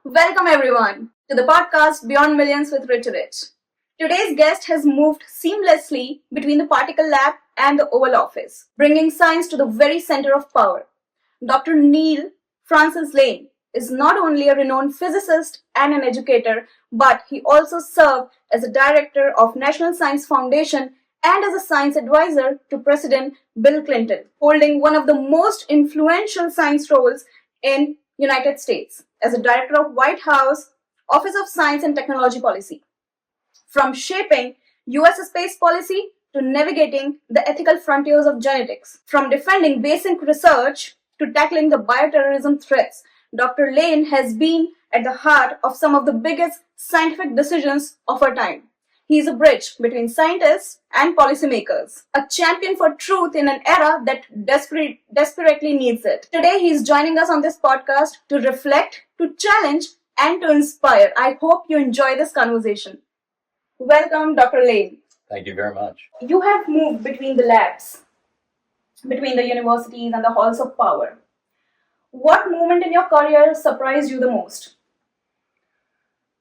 Welcome everyone to the podcast Beyond Millions with Rich. Today's guest has moved seamlessly between the particle lab and the Oval Office, bringing science to the very center of power. Dr. Neal Lane is not only a renowned physicist and an educator, but he also served as a director of National Science Foundation and as a science advisor to President Bill Clinton, holding one of the most influential science roles in United States as a director of White House Office of Science and Technology Policy. From shaping US space policy to navigating the ethical frontiers of genetics, from defending basic research to tackling the bioterrorism threats, Dr. Lane has been at the heart of some of the biggest scientific decisions of our time. He is a bridge between scientists and policymakers, a champion for truth in an era that desperately needs it. Today, he is joining us on this podcast to reflect, to challenge, and to inspire. I hope you enjoy this conversation. Welcome, Dr. Lane. Thank you very much. You have moved between the labs, between the universities and the halls of power. What moment in your career surprised you the most?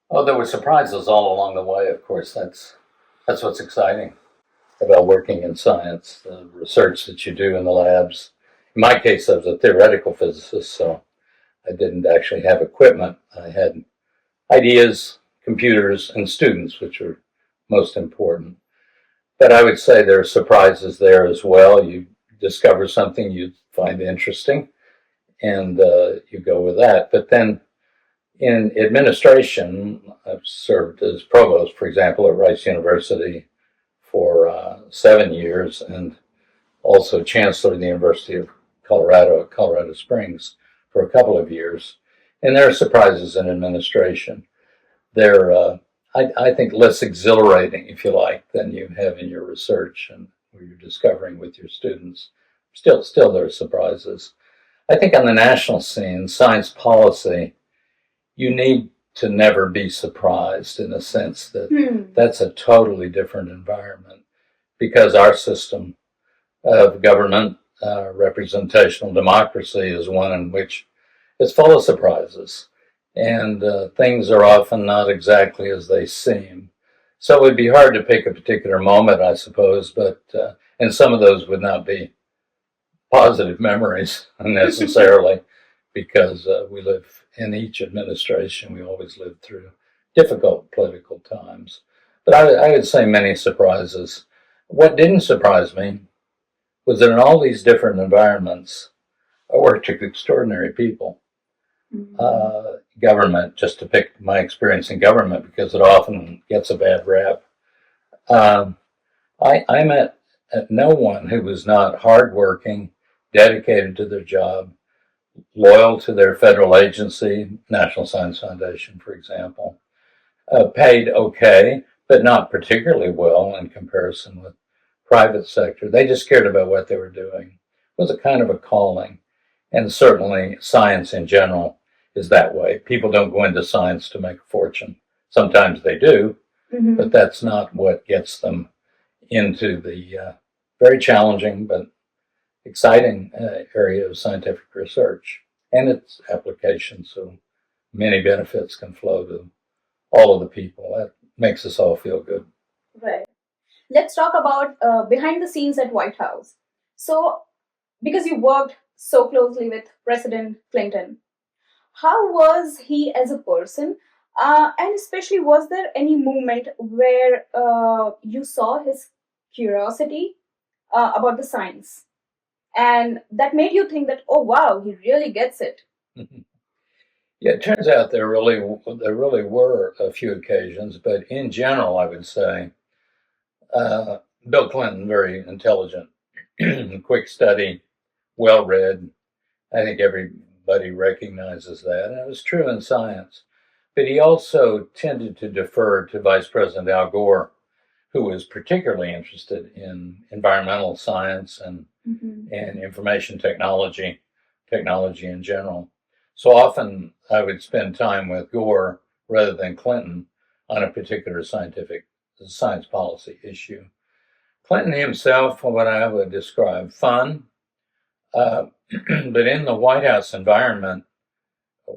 Oh, there were surprises all along the way, of course. That's what's exciting about working in science, the research that you do in the labs. In my case, I was a theoretical physicist, so I didn't actually have equipment. I had ideas, computers, and students, which were most important. But I would say there are surprises there as well. You discover something you find interesting, and you go with that. But then in administration, I've served as provost, for example, at Rice University for 7 years, and also chancellor of the University of Colorado at Colorado Springs for a couple of years. And there are surprises in administration. They're, I think, less exhilarating, if you like, than you have in your research and where you're discovering with your students. Still there are surprises. I think on the national scene, science policy, you need to never be surprised in the sense that that's a totally different environment because our system of government, representational democracy, is one in which it's full of surprises, and things are often not exactly as they seem. So it would be hard to pick a particular moment, I suppose, but and some of those would not be positive memories necessarily because we live in each administration, we always live through difficult political times. But I would say many surprises. What didn't surprise me was that in all these different environments, I worked with extraordinary people. Government, just to pick my experience in government, because it often gets a bad rap. I met no one who was not hardworking, dedicated to their job, loyal to their federal agency, National Science Foundation, for example, paid okay, but not particularly well in comparison with private sector. They just cared about what they were doing. It was a kind of a calling. And certainly science in general is that way. People don't go into science to make a fortune. Sometimes they do, but that's not what gets them into the very challenging but exciting area of scientific research and its application. So many benefits can flow to all of the people. That makes us all feel good. Right. Let's talk about behind the scenes at White House. So, because you worked so closely with President Clinton, how was he as a person? And especially, was there any moment where you saw his curiosity about the science? And that made you think that, oh, wow, he really gets it. Yeah, it turns out there really were a few occasions, but in general, I would say Bill Clinton, very intelligent, quick study, well-read. I think everybody recognizes that, and it was true in science. But he also tended to defer to Vice President Al Gore, who was particularly interested in environmental science and information technology in general. So often I would spend time with Gore rather than Clinton on a particular science policy issue. Clinton himself, what I would describe, fun, but in the White House environment,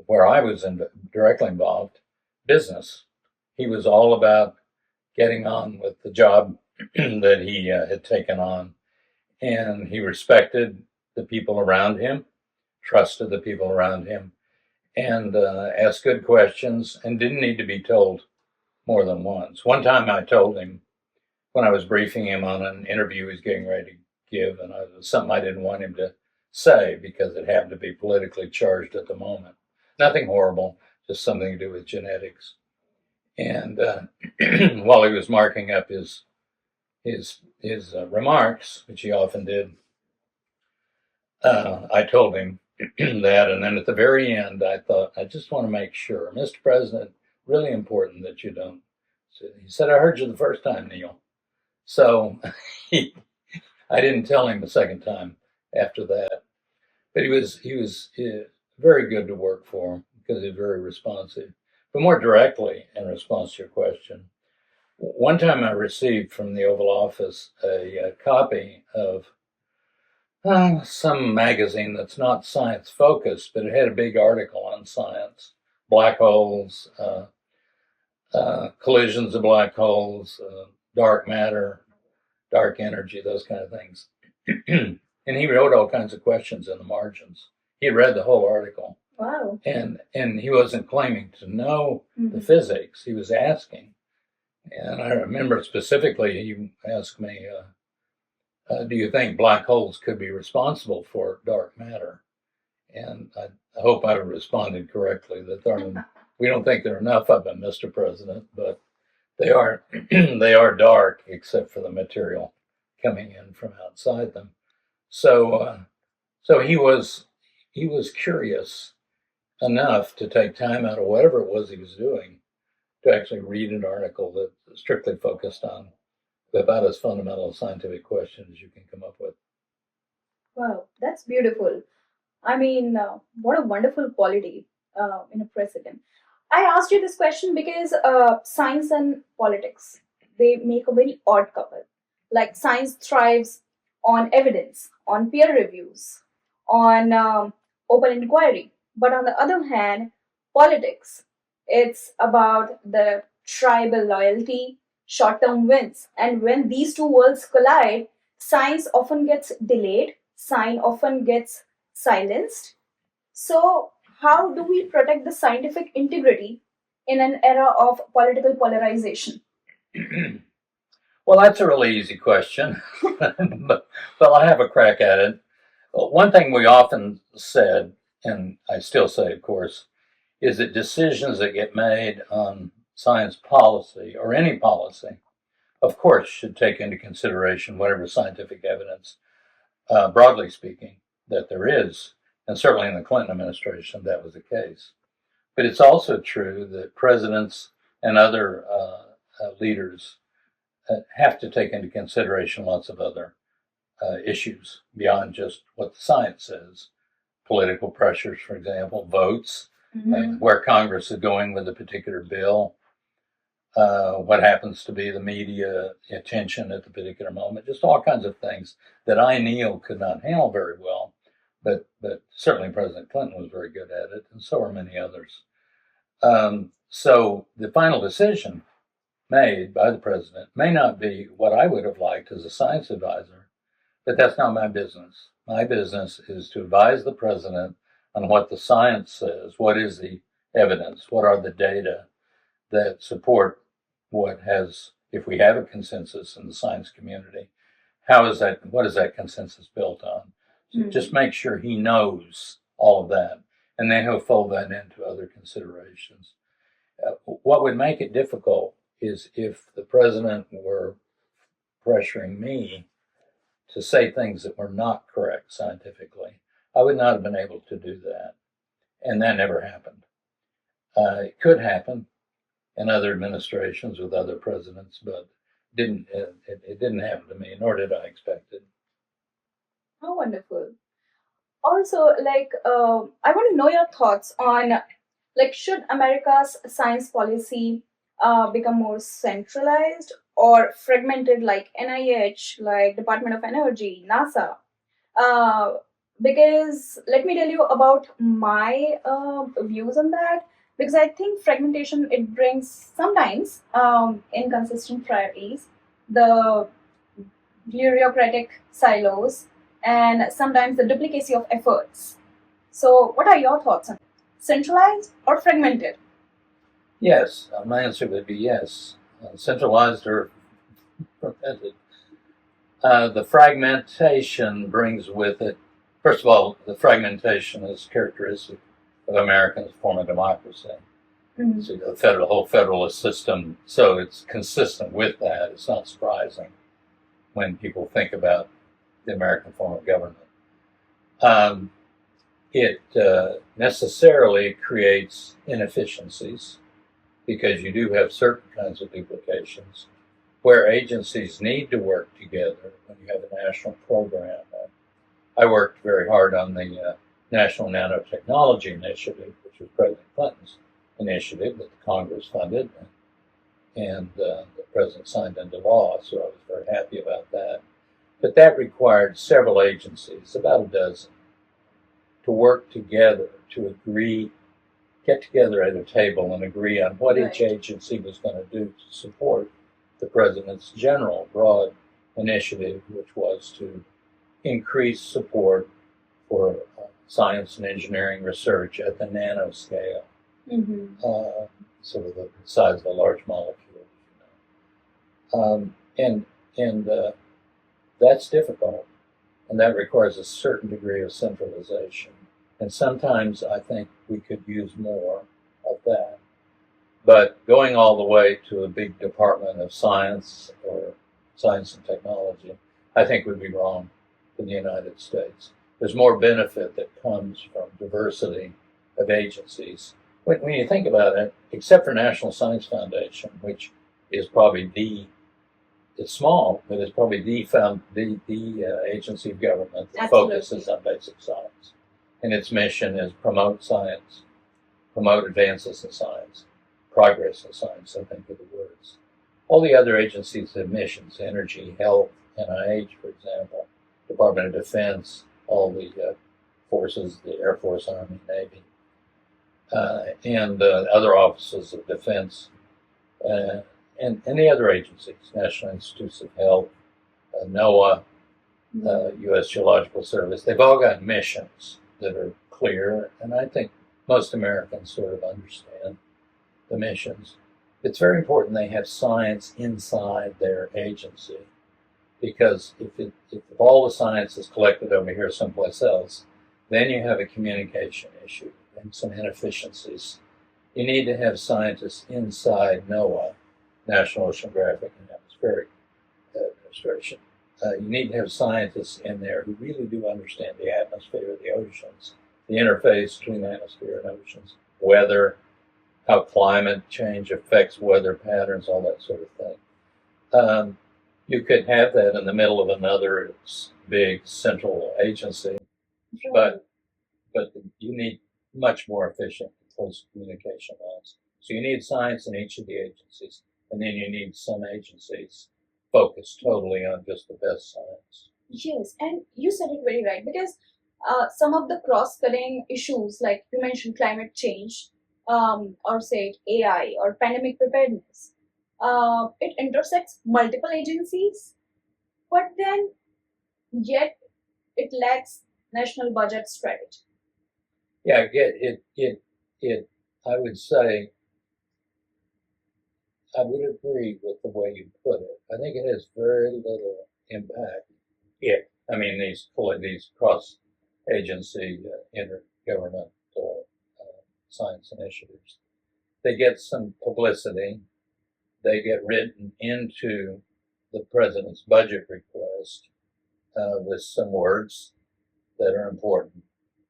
where I was directly involved, business. He was all about getting on with the job that he had taken on, and he respected the people around him, trusted the people around him, and asked good questions and didn't need to be told more than once. One time I told him when I was briefing him on an interview he was getting ready to give, and it was something I didn't want him to say because it happened to be politically charged at the moment. Nothing horrible, just something to do with genetics. And while he was marking up his remarks, which he often did, I told him that, and then at the very end, I thought, I just want to make sure, Mr. President, really important that you don't. So he said, I heard you the first time, Neal. So I didn't tell him the second time after that, but he was very good to work for because he was very responsive. But more directly, in response to your question, one time I received from the Oval Office a copy of some magazine that's not science focused, but it had a big article on science, black holes, collisions of black holes, dark matter, dark energy, those kind of things. And he wrote all kinds of questions in the margins. He had read the whole article. Wow. And he wasn't claiming to know the physics. He was asking. And I remember specifically he asked me, do you think black holes could be responsible for dark matter? And I hope I responded correctly that we don't think there are enough of them, Mr. President, but they are they are dark except for the material coming in from outside them. So he was curious enough to take time out of whatever it was he was doing to actually read an article that strictly focused on about as fundamental a scientific question as you can come up with. Wow, that's beautiful. I mean, what a wonderful quality in a president. I asked you this question because science and politics, they make a very odd couple. Like science thrives on evidence, on peer reviews, on open inquiry. But on the other hand, politics, it's about the tribal loyalty, short-term wins. And when these two worlds collide, science often gets delayed, science often gets silenced. So, how do we protect the scientific integrity in an era of political polarization? Well, that's a really easy question, but I have a crack at it. Well, one thing we often said, and I still say, of course, is that decisions that get made on science policy or any policy, of course, should take into consideration whatever scientific evidence, broadly speaking, that there is. And certainly in the Clinton administration, that was the case. But it's also true that presidents and other leaders have to take into consideration lots of other issues beyond just what the science says. Political pressures, for example, votes, where Congress is going with a particular bill, what happens to be the media attention at the particular moment, just all kinds of things that I, Neal, could not handle very well. But certainly President Clinton was very good at it, and so are many others. So the final decision made by the president may not be what I would have liked as a science advisor, but that's not my business. My business is to advise the president on what the science says, what is the evidence, what are the data that support what has, if we have a consensus in the science community, what is that consensus built on? So just make sure he knows all of that, and then he'll fold that into other considerations. What would make it difficult is if the president were pressuring me to say things that were not correct scientifically. I would not have been able to do that, and that never happened. It could happen in other administrations with other presidents, but it didn't happen to me, nor did I expect it. How wonderful. Also, I want to know your thoughts on, should America's science policy become more centralized or fragmented like NIH, like Department of Energy, NASA? because let me tell you about my views on that. Because I think fragmentation, it brings sometimes inconsistent priorities, the bureaucratic silos, and sometimes the duplicacy of efforts. So, what are your thoughts on centralized or fragmented? Yes, my answer would be yes. Centralized or prevented. The fragmentation brings with it, first of all, the fragmentation is characteristic of American form of democracy. Mhm. So the whole federalist system, so it's consistent with that. It's not surprising when people think about the American form of government. It necessarily creates inefficiencies because you do have certain kinds of duplications where agencies need to work together when you have a national program. I worked very hard on the National Nanotechnology Initiative, which was President Clinton's initiative that the Congress funded, and the President signed into law, so I was very happy about that. But that required several agencies, about a dozen, to work together to agree, get together at a table and agree on what each agency was going to do to support the president's general broad initiative, which was to increase support for science and engineering research at the nanoscale, sort of the size of a large molecule. And that's difficult, and that requires a certain degree of centralization. And sometimes I think we could use more of that. But going all the way to a big department of science or science and technology, I think would be wrong for the United States. There's more benefit that comes from diversity of agencies. When you think about it, except for National Science Foundation, which is probably it's small, but it's probably the agency of government that focuses on basic science. And its mission is promote science, promote advances in science, progress in science, I think are the words. All the other agencies have missions: energy, health, NIH, for example, Department of Defense, all the forces, the Air Force, Army, Navy, and other offices of defense, and the other agencies, National Institutes of Health, NOAA, U.S. Geological Service. They've all got missions that are clear, and I think most Americans sort of understand the missions. It's very important they have science inside their agency, because if all the science is collected over here someplace else, then you have a communication issue and some inefficiencies. You need to have scientists inside NOAA, National Oceanographic and Atmospheric Administration. You need to have scientists in there who really do understand the atmosphere, the oceans, the interface between the atmosphere and oceans, weather, how climate change affects weather patterns, all that sort of thing. You could have that in the middle of another big central agency, but you need much more efficient, close communication lines. So you need science in each of the agencies, and then you need some agencies focused totally on just the best science. Yes, and you said it very right, because some of the cross-cutting issues, like you mentioned climate change, or say AI or pandemic preparedness, it intersects multiple agencies, but then yet it lacks national budget strategy. Yeah, I would say, I would agree with the way you put it. I think it has very little impact. These cross-agency, intergovernmental science initiatives, they get some publicity. They get written into the president's budget request with some words that are important.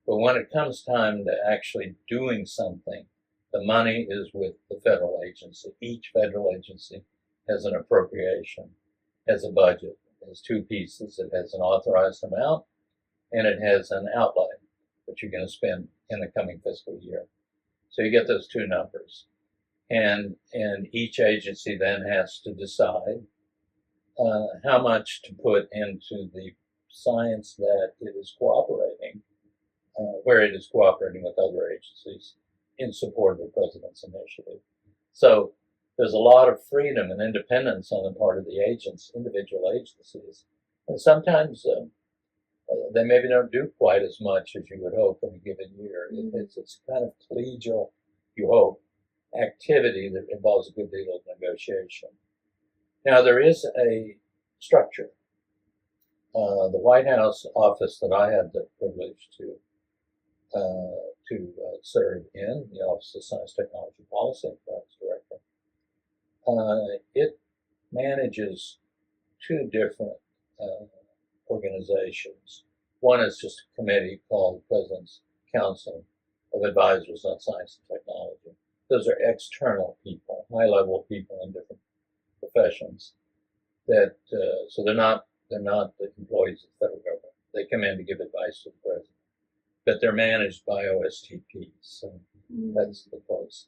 But when it comes time to actually doing something, the money is with the federal agency. Each federal agency has an appropriation, has a budget. It has two pieces. It has an authorized amount, and it has an outlay, which you're going to spend in the coming fiscal year. So you get those two numbers. And each agency then has to decide how much to put into the science that it is cooperating, where it is cooperating with other agencies in support of the president's initiative. So there's a lot of freedom and independence on the part of the individual agencies. And sometimes they maybe don't do quite as much as you would hope in a given year. It's kind of collegial, you hope, activity that involves a good deal of negotiation. Now, there is a structure. The White House office that I had the privilege to serve in, the Office of Science, Technology, Policy, and Practice Director, it manages two different organizations. One is just a committee called the President's Council of Advisors on Science and Technology. Those are external people, high-level people in different professions. That so they're not the employees of the federal government. They come in to give advice to the president, but they're managed by OSTPs. So that's the close.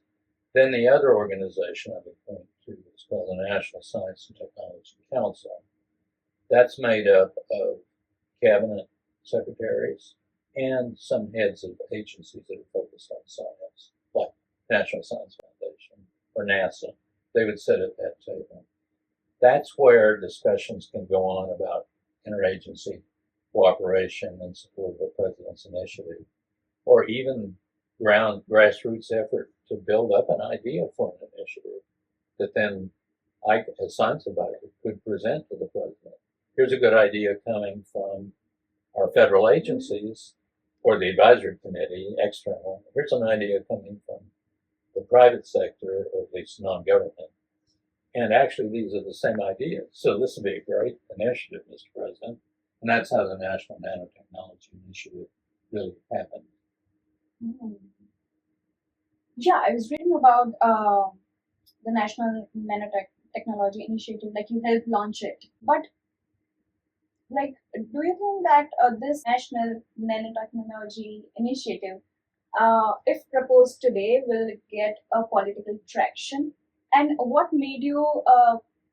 Then the other organization I would point to is called the National Science and Technology Council. That's made up of cabinet secretaries and some heads of agencies that are focused on science, like National Science Foundation or NASA. They would sit at that table. That's where discussions can go on about interagency cooperation in support of the president's initiative, or even grassroots effort to build up an idea for an initiative that then I, as science advisor, could present to the president. Here's a good idea coming from our federal agencies or the advisory committee, external. Here's an idea coming from the private sector, or at least non-government. And actually, these are the same ideas. So this would be a great initiative, Mr. President. And that's how the National Nanotechnology Initiative really happened. Yeah, I was reading about the National Nanotechnology Initiative, like you helped launch it. But like, do you think that this National Nanotechnology Initiative, if proposed today, will get a political traction? And what made you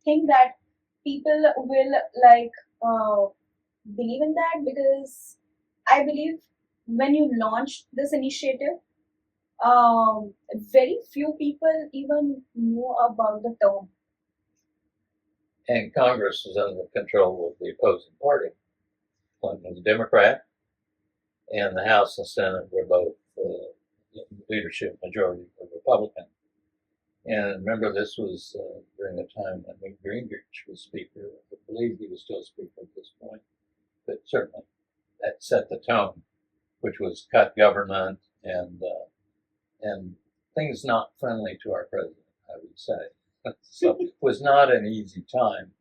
think that people will believe in that? Because I believe when you launched this initiative, very few people even knew about the term. And Congress was under the control of the opposing party. Clinton was a Democrat, and the House and Senate were both leadership majority were Republican. And remember, this was during the time when Newt Gingrich was Speaker. I believe he was still Speaker at this point, but certainly that set the tone, which was cut government and things not friendly to our president, I would say. So it was not an easy time.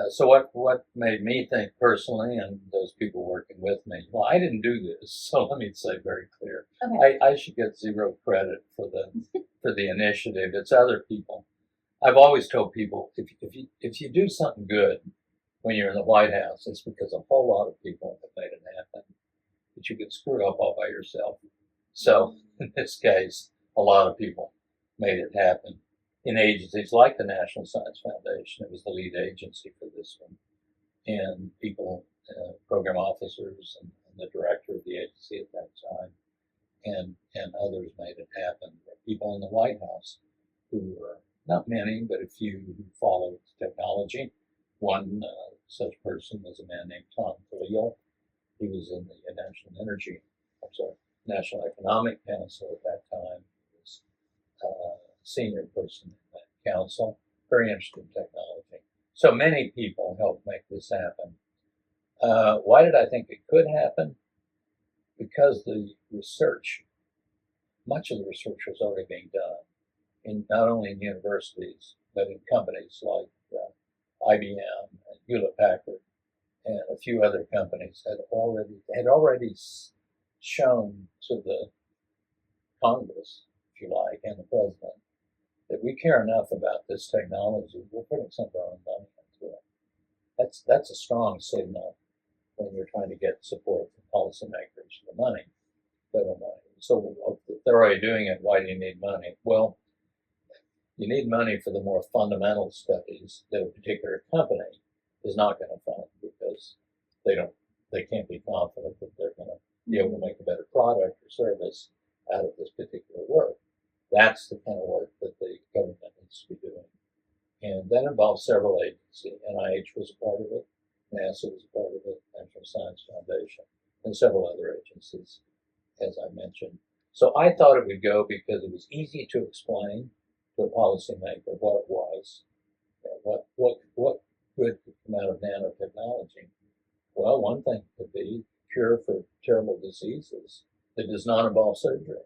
So what made me think personally, and those people working with me, well, I didn't do this, so let me say very clear. Okay. I should get zero credit for the initiative. It's other people. I've always told people, if you do something good when you're in the White House, it's because a whole lot of people have made it happen. But you could screw up all by yourself. So in this case, a lot of people made it happen. In agencies like the National Science Foundation, it was the lead agency for this one, and people, program officers, and the director of the agency at that time, and others made it happen. There were people in the White House who were, not many, but a few who followed technology. One such person was a man named Tom Khalil. He was in the National Economic Council at that time. He was senior person in that council, very interested in technology. So many people helped make this happen. Why did I think it could happen? Because the research, much of the research was already being done, in not only in universities, but in companies like IBM and Hewlett Packard and a few other companies had already shown to the Congress, if you like, and the president, that we care enough about this technology, we're putting some of our own money into it. That's a strong signal when you're trying to get support from policymakers for money, federal money. So if they're already doing it, why do you need money? Well, you need money for the more fundamental studies that a particular company is not going to fund because they can't be confident that they're going to be able to make a better product or service out of this particular work. That's the kind of work that the government needs to be doing. And that involves several agencies. NIH was a part of it, NASA was a part of it, National Science Foundation, and several other agencies, as I mentioned. So I thought it would go because it was easy to explain to a policymaker what it was, what good could come out of nanotechnology. Well, one thing could be cure for terrible diseases that does not involve surgery.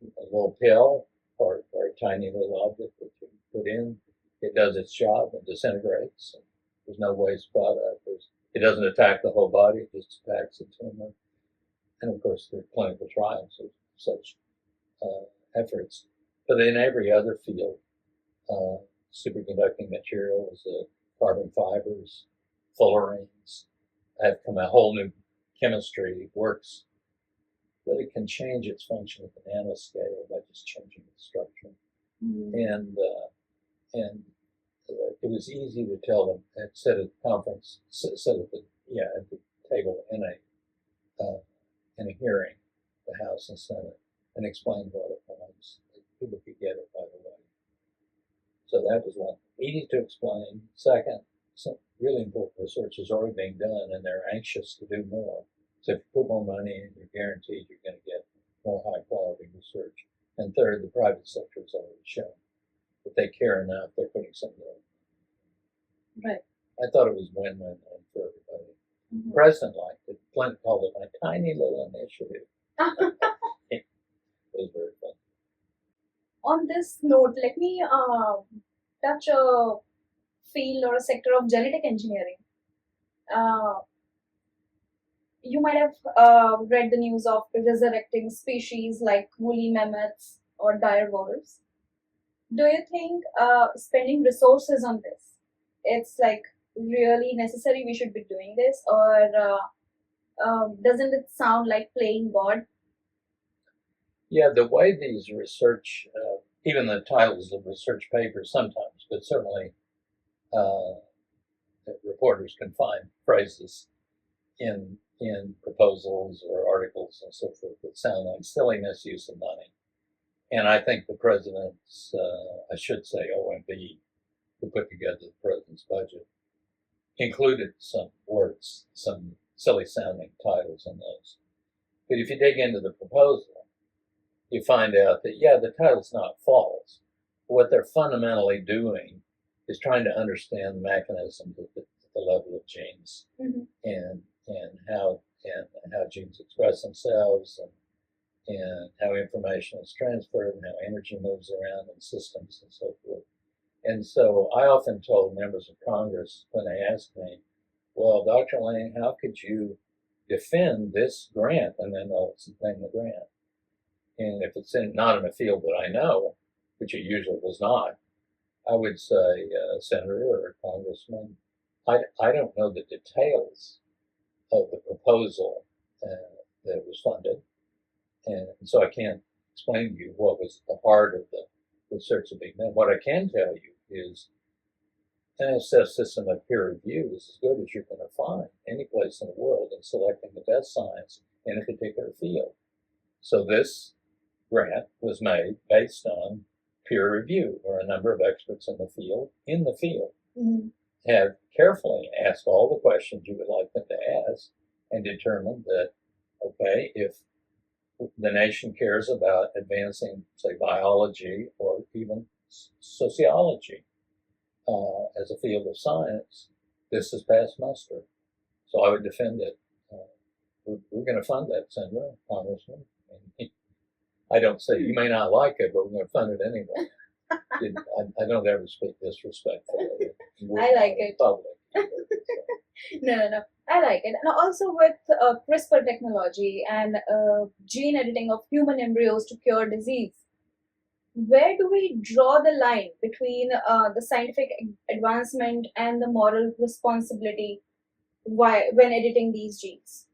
A little pill or a tiny little object that you put in, it does its job and disintegrates. And there's no waste product. It doesn't attack the whole body, it just attacks the tumor. And of course, there are clinical trials of such efforts. But in every other field, superconducting materials, carbon fibers, fullerenes have come a whole new chemistry works, but it can change its function at the nanoscale by just changing the structure. And it was easy to tell them at the conference, sit at the table in a hearing, the House and Senate, and explain what it was. People could get it right away. So that was one. Easy to explain. Second, some really important research is already being done, and they're anxious to do more. So if you put more money in, you're guaranteed you're going to get more high-quality research. And third, the private sector has already shown that they care enough, they're putting something in. Right. I thought it was win-win for everybody. The president liked it. Flint called it my tiny little initiative. It was very fun. On this note, let me touch a field or a sector of genetic engineering. You might have read the news of resurrecting species like woolly mammoths or dire wolves. Do you think spending resources on this, it's like really necessary we should be doing this, or doesn't it sound like playing God? Yeah, the way these research, even the titles of research papers sometimes, but certainly reporters can find phrases in proposals or articles and so forth that sound like silly misuse of money. And I think the president's, I should say OMB, who put together the president's budget, included some words, some silly sounding titles in those. But if you dig into the proposal, you find out that, yeah, the title's not false. What they're fundamentally doing is trying to understand the mechanisms at the level of genes and how genes express themselves and how information is transferred and how energy moves around in systems and so forth. And so I often told members of Congress when they asked me, well, Dr. Lane, how could you defend this grant? And then they'll name the grant. And if it's not in a field that I know, which it usually was not, I would say, Senator or Congressman, I don't know the details of the proposal that was funded. And so I can't explain to you what was the heart of the research that being done. What I can tell you is an NSF system of peer review is as good as you're going to find any place in the world in selecting the best science in a particular field. So this grant was made based on peer review, where a number of experts in the field have carefully asked all the questions you would like them to ask and determined that, okay, if the nation cares about advancing, say, biology or even sociology as a field of science, this is past muster. So I would defend it. We're going to fund that, Senator, Congressman. I don't say you may not like it, but we're going to fund it anyway. I don't ever speak disrespectfully. I like it. Public. No. I like it. And also with CRISPR technology and gene editing of human embryos to cure disease, where do we draw the line between the scientific advancement and the moral responsibility when editing these genes?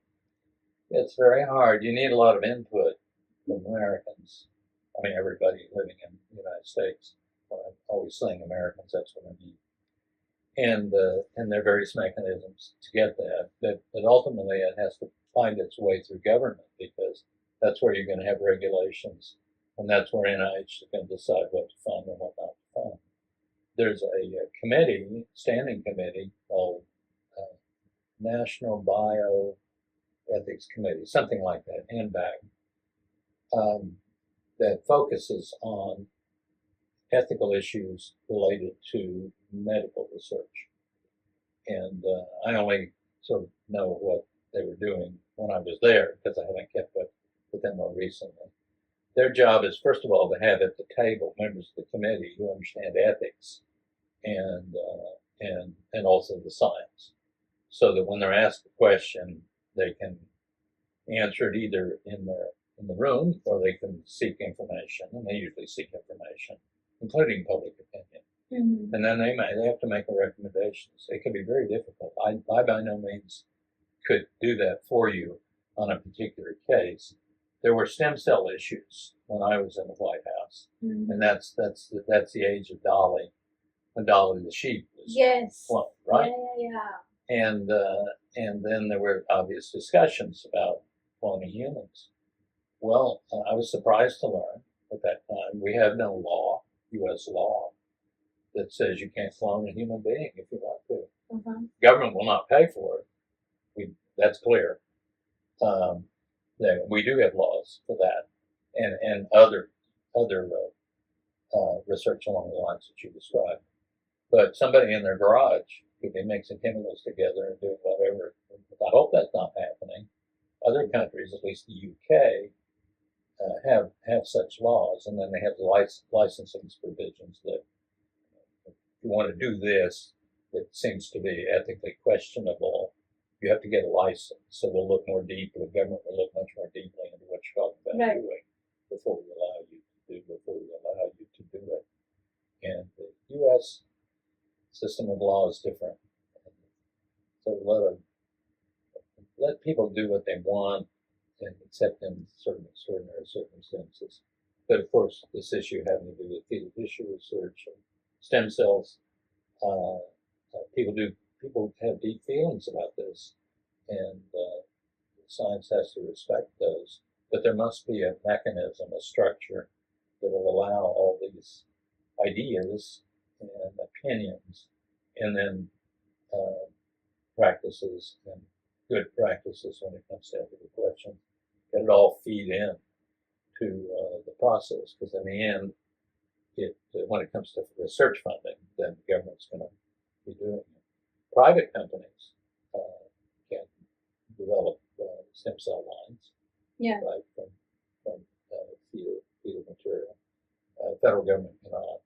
It's very hard. You need a lot of input from Americans. I mean, everybody living in the United States. Well, I'm always saying Americans, that's what I mean. and there are various mechanisms to get that. But ultimately, it has to find its way through government, because that's where you're going to have regulations, and that's where NIH is going to decide what to fund and what not to fund. There's a committee, standing committee called National Bioethics Committee, something like that, NBAC, that focuses on ethical issues related to medical research. And I only sort of know what they were doing when I was there, because I haven't kept up with them more recently. Their job is, first of all, to have at the table members of the committee who understand ethics and also the science, so that when they're asked a question, they can answer it either in the room, or they can seek information, and they usually seek information, including public opinion. Mm-hmm. And then they have to make recommendations. It can be very difficult. I by no means could do that for you on a particular case. There were stem cell issues when I was in the White House, Mm-hmm. and that's the age of Dolly, when Dolly the sheep was Yes. cloned, right? Yeah. And then there were obvious discussions about cloning humans. Well, I was surprised to learn at that time we have no law, U.S. law, that says you can't clone a human being if you want to. Uh-huh. Government will not pay for it. That's clear. We do have laws for that, and other research along the lines that you described. But somebody in their garage could be mixing chemicals together and doing whatever. I hope that's not happening. Other countries, at least the UK, have such laws, and then they have the licensing provisions that if you want to do this, that seems to be ethically questionable, you have to get a license. So we'll look more deeply. The government will look much more deeply into what you're talking about doing before we allow you to do it. And the U.S. system of law is different. So let people do what they want, and except in certain extraordinary circumstances. But of course, this issue having to do with fetal tissue research and stem cells, people have deep feelings about this, and science has to respect those. But there must be a mechanism, a structure that will allow all these ideas and opinions, and then practices and good practices when it comes to ethical questions, that it all feed in to the process. Because in the end, when it comes to research funding, then the government's going to be doing it. Private companies can develop stem cell lines, right, from fetal material. Federal government cannot.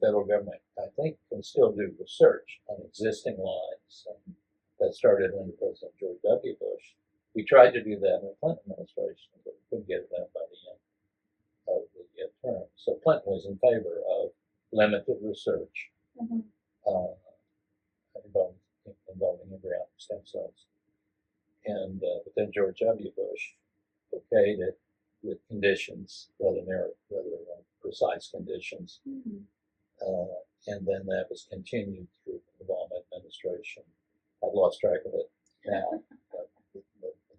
Federal government, I think, can still do research on existing lines. And that started under President George W. Bush. We tried to do that in the Clinton administration, but we couldn't get it done by the end of the term. So Clinton was in favor of limited research involving embryonic stem cells. And but then George W. Bush okayed it with conditions, rather precise conditions. And then that was continued through the Obama administration. I've lost track of it now, but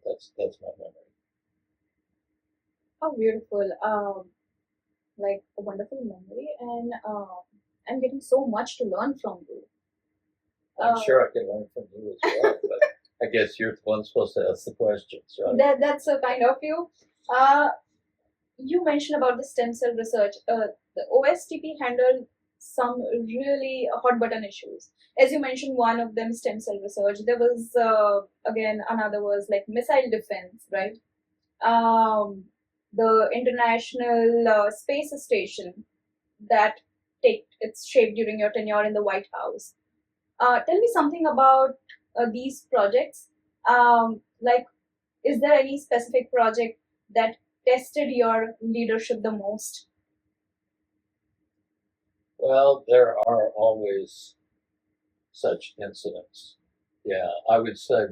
that's my memory. Oh, beautiful. Like a wonderful memory, and I'm getting so much to learn from you. I'm sure I can learn from you as well, but I guess you're the one supposed to ask the questions, right? That's so kind of you. You mentioned about the stem cell research. The OSTP handled some really hot button issues. As you mentioned, one of them stem cell research. There was again another was like missile defense, right? The International Space Station that take its shape during your tenure in the White House. Tell me something about these projects. Like, is there any specific project that tested your leadership the most? Well, there are always such incidents. Yeah, I would say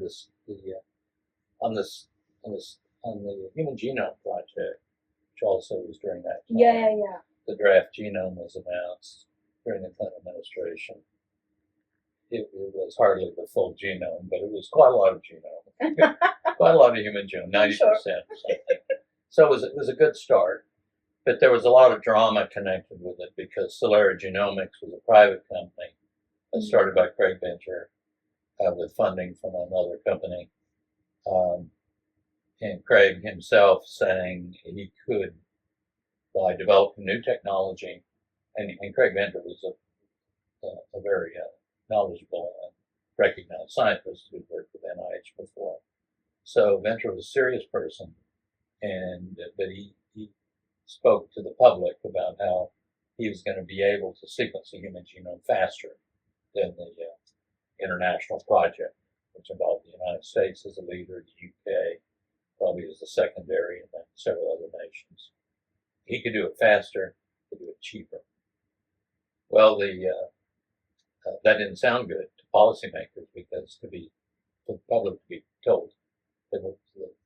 on the Human Genome Project, which also was during that time. Yeah. The draft genome was announced during the Clinton administration. it was hardly the full genome, but it was quite a lot of genome, quite a lot of human genome, 90% or something. So it was a good start, but there was a lot of drama connected with it because Celera Genomics was a private company started by Craig Venture with funding from another company. And Craig himself saying he could, by developing new technology, and Craig Venture was a very knowledgeable and recognized scientist who worked with NIH before. So Venture was a serious person, but he spoke to the public about how he was going to be able to sequence the human genome faster than the international project, which involved the United States as a leader, the UK probably as a secondary, and then several other nations. He could do it faster, he could do it cheaper. Well, that didn't sound good to policymakers because for the public to be told that the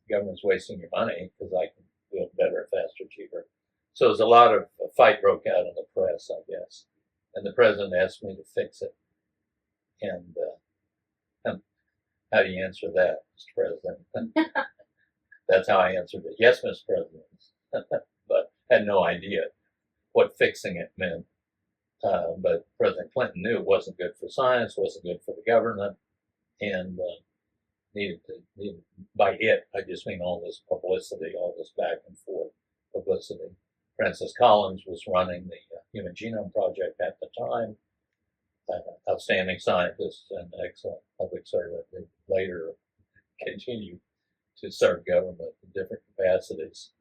government's wasting your money because I can do it better, faster, cheaper. So there's a lot of a fight broke out in the press, I guess, and the president asked me to fix it. And how do you answer that, Mr. President? That's how I answered it. Yes, Mr. President, but had no idea what fixing it meant. But President Clinton knew it wasn't good for science, wasn't good for the government, and by it, I just mean all this publicity, all this back and forth publicity. Francis Collins was running the Human Genome Project at the time, outstanding scientist and excellent public servant who later continued to serve government in different capacities.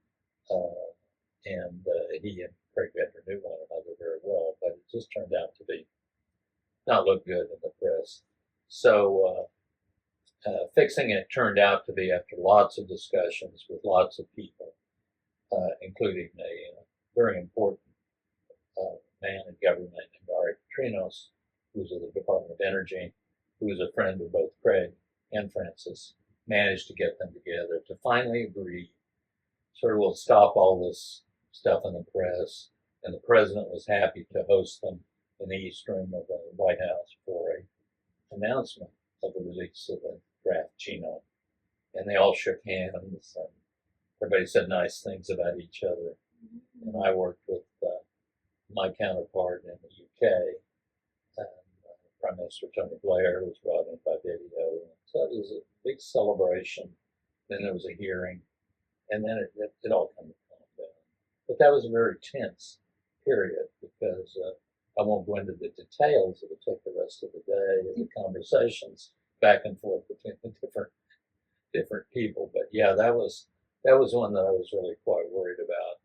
And he and Craig Venture knew one another very well, but it just turned out to be not look good in the press. So fixing it turned out to be, after lots of discussions with lots of people, including a very important man in government named Ari Petrinos, who was of the Department of Energy, who was a friend of both Craig and Francis, managed to get them together to finally agree, sort of we'll stop all this stuff in the press, and the president was happy to host them in the East Room of the White House for an announcement of the release of the draft genome. And they all shook hands, and everybody said nice things about each other. And I worked with my counterpart in the UK, and Prime Minister Tony Blair was brought in by video. So it was a big celebration. Then there was a hearing, and then it all kind of calmed down. But that was a very tense period because I won't go into the details. It would take the rest of the day and the conversations back and forth between the different people. But yeah, that was one that I was really quite worried about.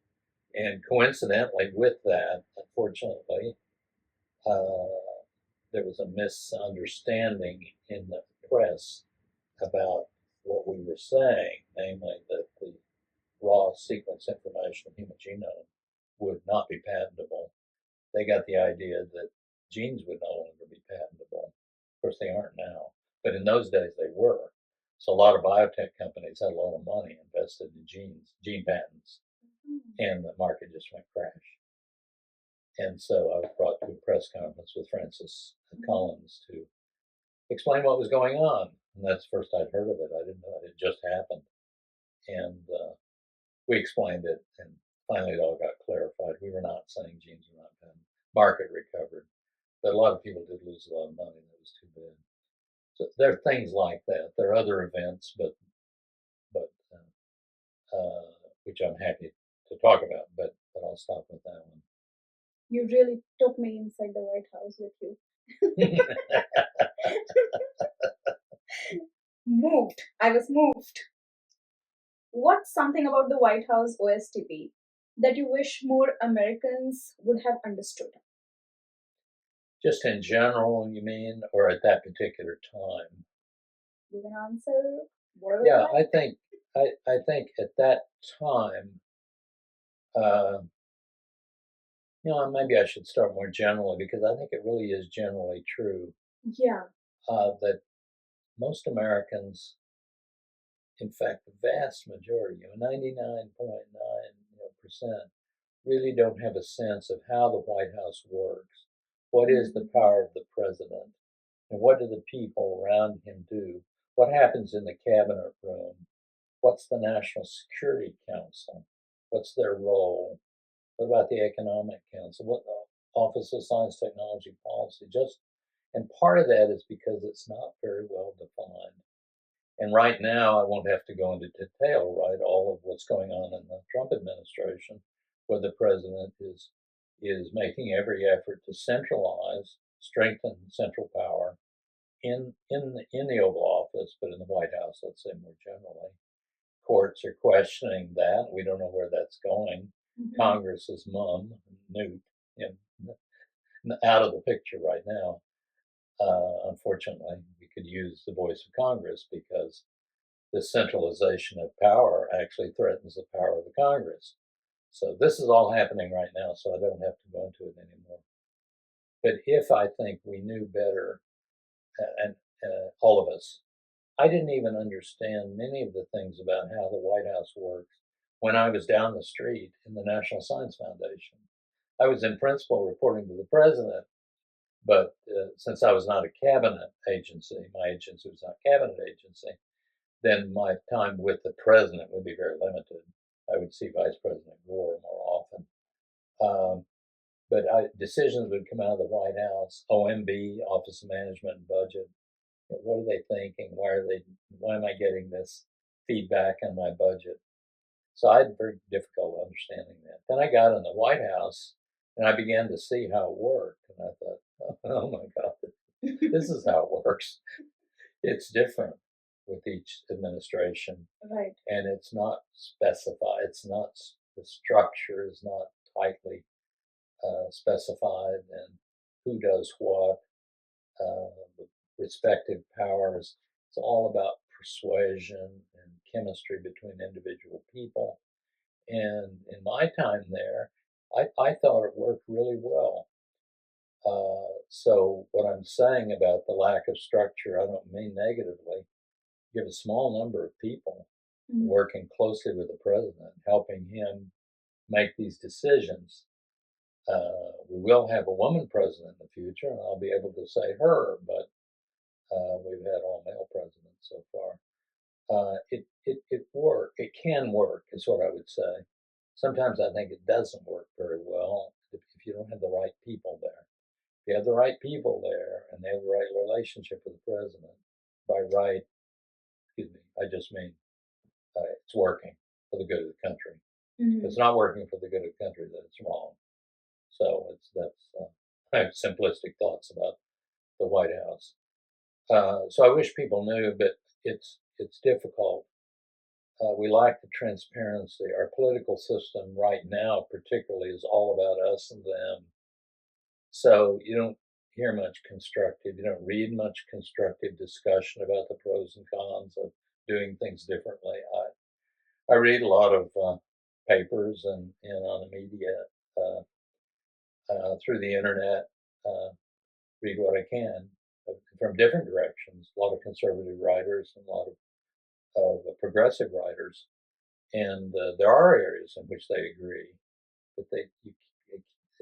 And coincidentally, with that, unfortunately, there was a misunderstanding in the press about what we were saying, namely that the raw sequence information of the human genome would not be patentable. They got the idea that genes would no longer be patentable. Of course, they aren't now, but in those days they were. So a lot of biotech companies had a lot of money invested in gene patents, and the market just went crash. And so I was brought to a press conference with Francis Collins to explain what was going on. And that's the first I'd heard of it. I didn't know it had just happened. And we explained it, and finally it all got clarified. We were not saying genes were not patentable. Market recovered. But a lot of people did lose a lot of money, and it was too bad. So there are things like that. There are other events, but which I'm happy to talk about, but I'll stop with that one. You really took me inside the White House with you. Moved. I was moved. What's something about the White House OSTP that you wish more Americans would have understood? Just in general, you mean, or at that particular time? You can answer whatever. Yeah, I think at that time, maybe I should start more generally because I think it really is generally true. Yeah. That most Americans, in fact, the vast majority, 99.9%, really don't have a sense of how the White House works. What is the power of the president? And what do the people around him do? What happens in the cabinet room? What's the National Security Council? What's their role? What about the Economic Council? What Office of Science, Technology, Policy? And part of that is because it's not very well defined. And right now, I won't have to go into detail, right? All of what's going on in the Trump administration, where the president is making every effort to centralize, strengthen central power in the Oval Office, but in the White House, let's say more generally. Courts are questioning that. We don't know where that's going. Mm-hmm. Congress's mum, Newt, out of the picture right now. Unfortunately, we could use the voice of Congress because this centralization of power actually threatens the power of the Congress. So this is all happening right now, so I don't have to go into it anymore. But if I think we knew better, and all of us, I didn't even understand many of the things about how the White House works when I was down the street in the National Science Foundation. I was in principle reporting to the president, but since I was not a cabinet agency, my agency was not a cabinet agency, then my time with the president would be very limited. I would see Vice President Gore more often. But decisions would come out of the White House, OMB, Office of Management and Budget. What are they thinking? Why am I getting this feedback on my budget? So I had very difficult understanding that. Then I got in the White House and I began to see how it worked. And I thought, oh my God, this is how it works. It's different with each administration. Right. And it's not specified. The structure is not tightly specified, and who does what, the respective powers. It's all about persuasion and chemistry between individual people. And in my time there, I thought it worked really well. So what I'm saying about the lack of structure, I don't mean negatively. You have a small number of people working closely with the president, helping him make these decisions. We will have a woman president in the future, and I'll be able to say her, but we've had all male presidents so far. It can work, is what I would say. Sometimes I think it doesn't work very well if you don't have the right people there. If you have the right people there and they have the right relationship with the president, by right, excuse me, I just mean it's working for the good of the country. Mm-hmm. If it's not working for the good of the country, then it's wrong. So I have simplistic thoughts about the White House. So I wish people knew, but it's difficult. We lack the transparency. Our political system right now, particularly, is all about us and them. So you don't hear much constructive. You don't read much constructive discussion about the pros and cons of doing things differently. I read a lot of papers and on the media through the internet. Read what I can from different directions. A lot of conservative writers and a lot of progressive writers, and there are areas in which they agree, but they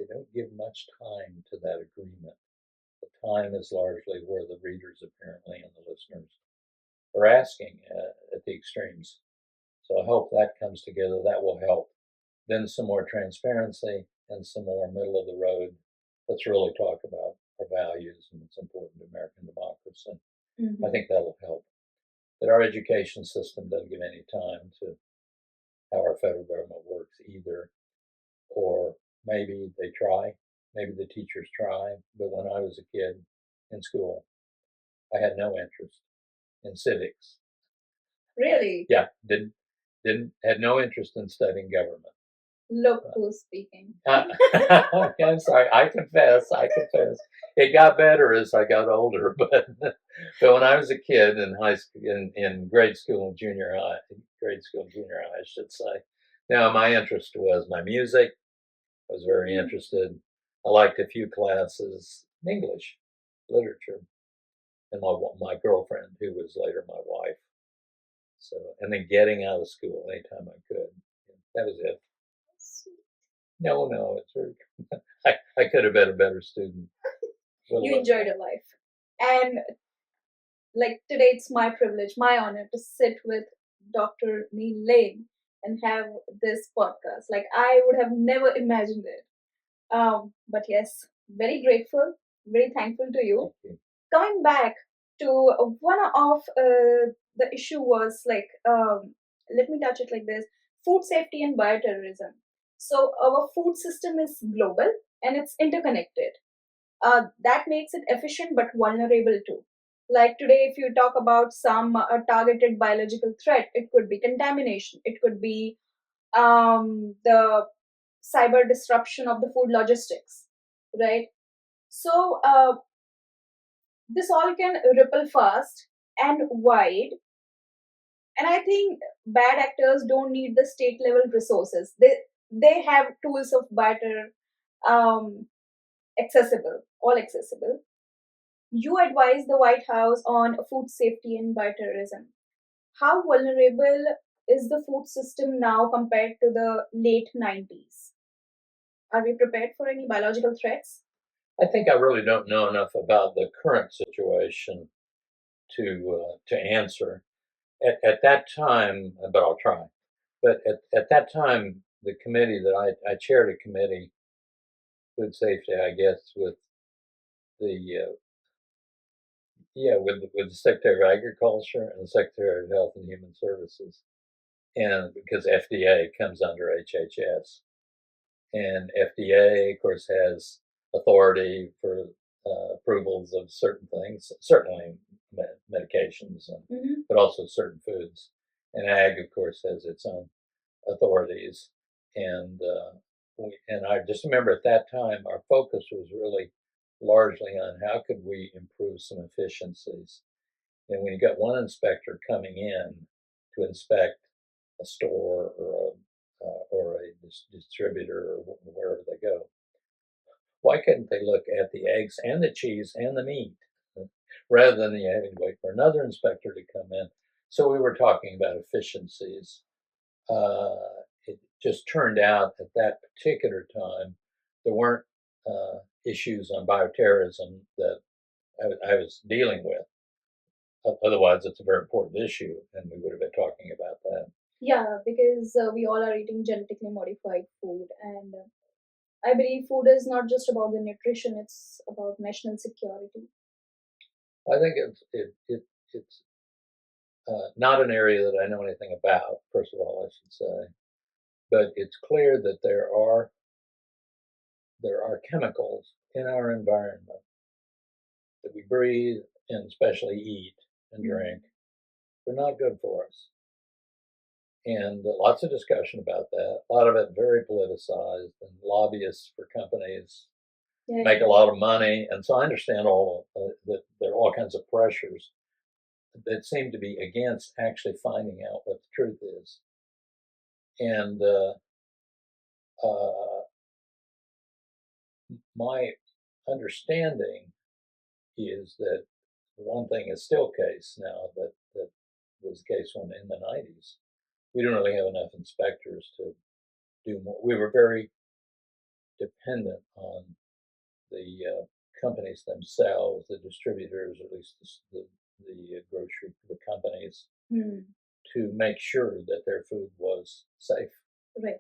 don't give much time to that agreement. The time is largely where the readers apparently and the listeners are asking at the extremes. So I hope that comes together. That will help. Then some more transparency and some more middle of the road. Let's really talk about our values and what's important to American democracy. Mm-hmm. I think that'll help. But our education system doesn't give any time to how our federal government works either. Or maybe they try, maybe the teachers try, but when I was a kid in school, I had no interest in civics. Really? Yeah, had no interest in studying government. Look who's speaking. Okay, I'm sorry. I confess. It got better as I got older, but when I was a kid in high school, in grade school and junior high, I should say. Now my interest was my music. I was very interested. I liked a few classes, English, literature, and my girlfriend, who was later my wife. So, and then getting out of school anytime I could. That was it. No, it's very. I could have been a better student. You enjoyed your life. And like today, it's my privilege, my honor to sit with Dr. Neal Lane and have this podcast. Like I would have never imagined it. But yes, very grateful, very thankful to you. Coming back to one of the issue was like, let me touch it like this: food safety and bioterrorism. So our food system is global and it's interconnected. That makes it efficient but vulnerable too. Like today, if you talk about some targeted biological threat, it could be contamination, it could be the cyber disruption of the food logistics, right? So this all can ripple fast and wide. And I think bad actors don't need the state level resources. They have tools of better um, accessible, all accessible. You advise the White House on food safety and bioterrorism. How vulnerable is the food system now compared to the late 90s? Are we prepared for any biological threats? I think I really don't know enough about the current situation to answer. At that time, but I'll try. But at that time, the committee that I chaired a committee, food safety, I guess, with the with the Secretary of Agriculture and the Secretary of Health and Human Services, and because FDA comes under HHS, and FDA, of course, has authority for approvals of certain things, certainly medications, but also certain foods. And Ag, of course, has its own authorities. And and I just remember at that time our focus was really largely on how could we improve some efficiencies. And when you got one inspector coming in to inspect a store or a distributor or wherever they go, why couldn't they look at the eggs and the cheese and the meat rather than having to wait for another inspector to come in? So we were talking about efficiencies. It just turned out at that particular time there weren't issues on bioterrorism that I was dealing with. Otherwise, it's a very important issue, and we would have been talking about that. Yeah, because we all are eating genetically modified food, and I believe food is not just about the nutrition; it's about national security. I think it's not an area that I know anything about. First of all, I should say, but it's clear that there are chemicals in our environment that we breathe and especially eat and drink. They're not good for us. And lots of discussion about that. A lot of it very politicized, and lobbyists for companies make a lot of money. And so I understand all that there are all kinds of pressures that seem to be against actually finding out what the truth is. And uh, my understanding is that one thing is still case now that was the case when in the 90s. We don't really have enough inspectors to do more. We were very dependent on the companies themselves, the distributors, or at least the grocery, the companies, to make sure that their food was safe. Right.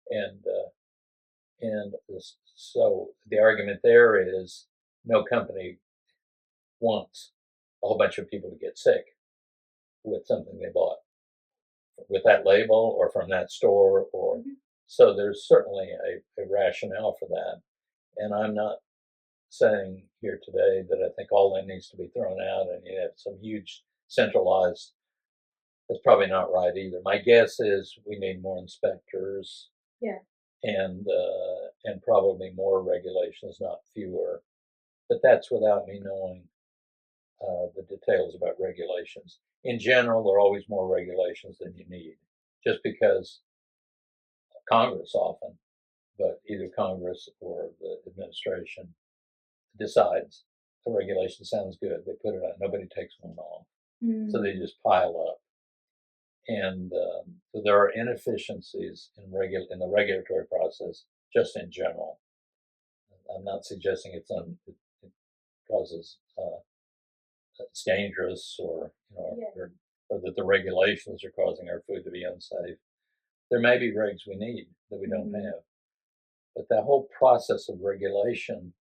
And so the argument there is no company wants a whole bunch of people to get sick with something they bought with that label or from that store or so there's certainly a rationale for that. And I'm not saying here today that I think all that needs to be thrown out and you have some huge centralized. That's probably not right either. My guess is we need more inspectors. Yeah. And probably more regulations, not fewer. But that's without me knowing the details about regulations. In general, there are always more regulations than you need, just because Congress often, but either Congress or the administration decides the regulation sounds good. They put it on. Nobody takes one off, so they just pile up. And so there are inefficiencies in the regulatory process, just in general. I'm not suggesting it causes it's dangerous, or Yeah. or that the regulations are causing our food to be unsafe. There may be regs we need that we don't have, but that whole process of regulation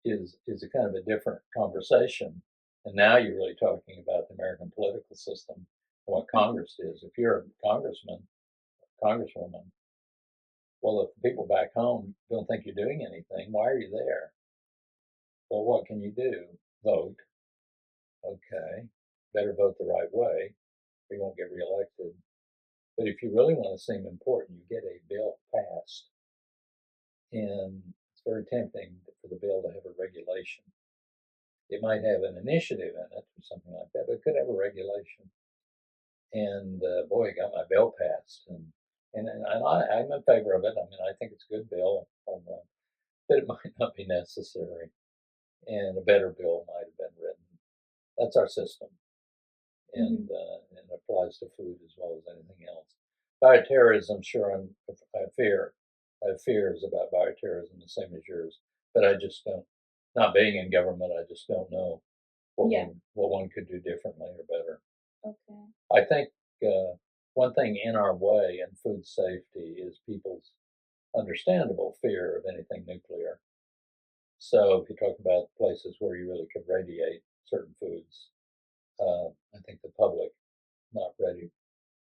is a kind of a different conversation. And now you're really talking about the American political system and what Congress is. If you're a congressman, congresswoman, well, if the people back home don't think you're doing anything, why are you there? Well, what can you do? Vote. Okay. Better vote the right way, or you won't get reelected. But if you really want to seem important, you get a bill passed. And it's very tempting for the bill to have a regulation. It might have an initiative in it or something like that, but it could have a regulation. And boy, it got my bill passed, and I'm in favor of it. I mean, I think it's a good bill, but it might not be necessary, and a better bill might have been written. That's our system, and it applies to food as well as anything else. Bioterrorism, sure, I have fears about bioterrorism, the same as yours, but I just don't. Not being in government, I just don't know Yeah. what one could do differently or better. Okay. I think one thing in our way in food safety is people's understandable fear of anything nuclear. So if you talk about places where you really could radiate certain foods, I think the public not ready.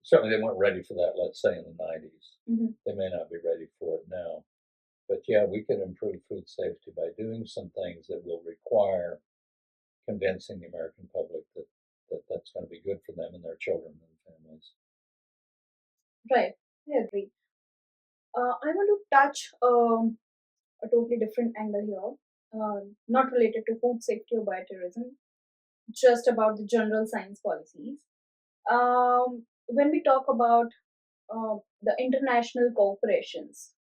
Certainly, they weren't ready for that. Let's say in the '90s, they may not be ready for it now. But yeah, we could improve food safety by doing some things that will require convincing the American public that that's going to be good for them and their children and families. Right. I agree. I want to touch a totally different angle here, not related to food safety or bioterrorism, just about the general science policies. When we talk about the international corporations,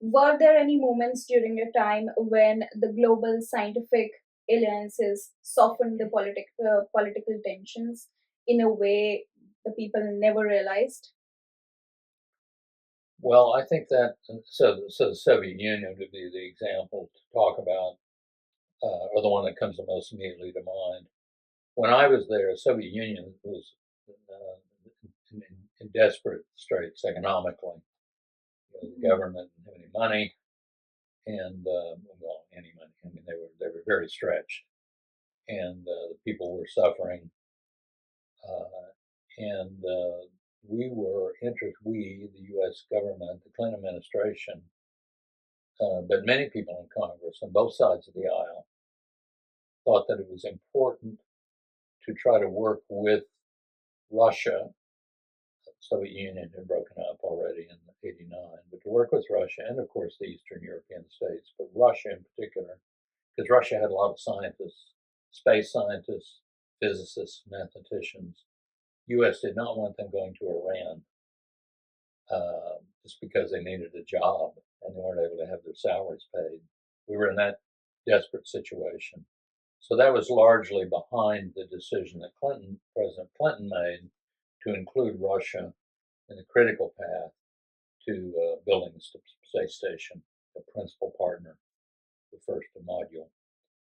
were there any moments during your time when the global scientific alliances softened the political tensions in a way the people never realized? Well, I think that so the Soviet Union would be the example to talk about, or the one that comes the most immediately to mind. When I was there, the Soviet Union was in desperate straits economically. The government didn't have any money, and well, any money. I mean, they were very stretched, and the people were suffering, and we, the U.S. government, the Clinton administration, but many people in Congress on both sides of the aisle thought that it was important to try to work with Russia. The Soviet Union had broken up already in '89, but to work with Russia and, of course, the Eastern European states, but Russia in particular, because Russia had a lot of scientists, space scientists, physicists, mathematicians. U.S. did not want them going to Iran just because they needed a job and they weren't able to have their salaries paid. We were in that desperate situation. So that was largely behind the decision that President Clinton made to include Russia in the critical path to building the space station, the principal partner, the first module.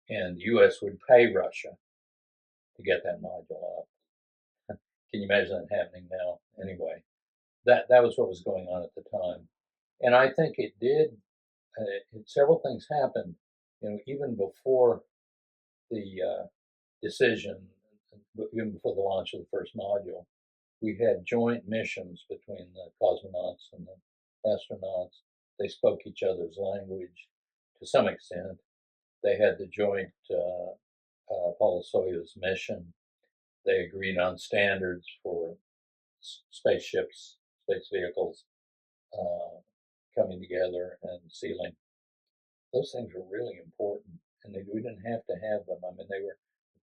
And the U.S. would pay Russia to get that module up. Can you imagine that happening now? Anyway, that was what was going on at the time, and I think it did. Several things happened, even before the decision, even before the launch of the first module. We had joint missions between the cosmonauts and the astronauts. They spoke each other's language to some extent. They had the joint Apollo-Soyuz mission. They agreed on standards for spaceships, space vehicles uh, coming together and sealing. Those things were really important, and we didn't have to have them. I mean, they were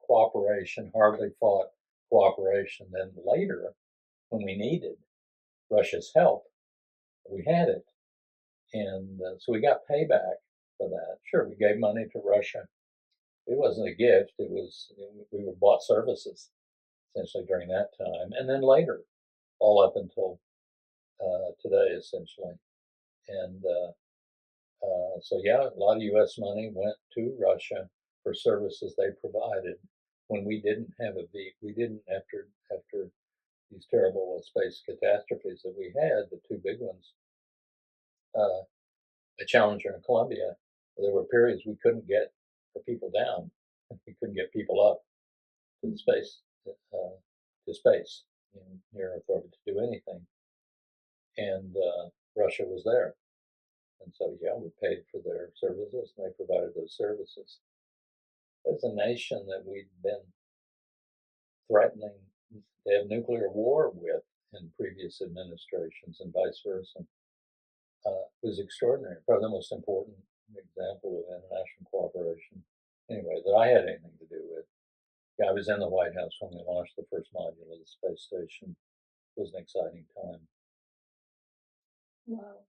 cooperation, hardly fought cooperation. Then later, when we needed Russia's help, we had it, and so we got payback for that. Sure, we gave money to Russia. It wasn't a gift; it was we were bought services essentially during that time, and then later, all up until today, essentially. And so, yeah, a lot of U.S. money went to Russia for services they provided. when we didn't have we didn't after these terrible space catastrophes that we had, the two big ones, uh, a Challenger in Columbia. There were periods we couldn't get the people down, we couldn't get people up to the space to space near Earth orbit to do anything, and Russia was there, and so yeah, we paid for their services, and they provided those services. As a nation that we'd been threatening to have nuclear war with in previous administrations and vice versa, was extraordinary. Probably the most important example of international cooperation, anyway, that I had anything to do with. Yeah, I was in the White House when we launched the first module of the space station. It was an exciting time. Wow,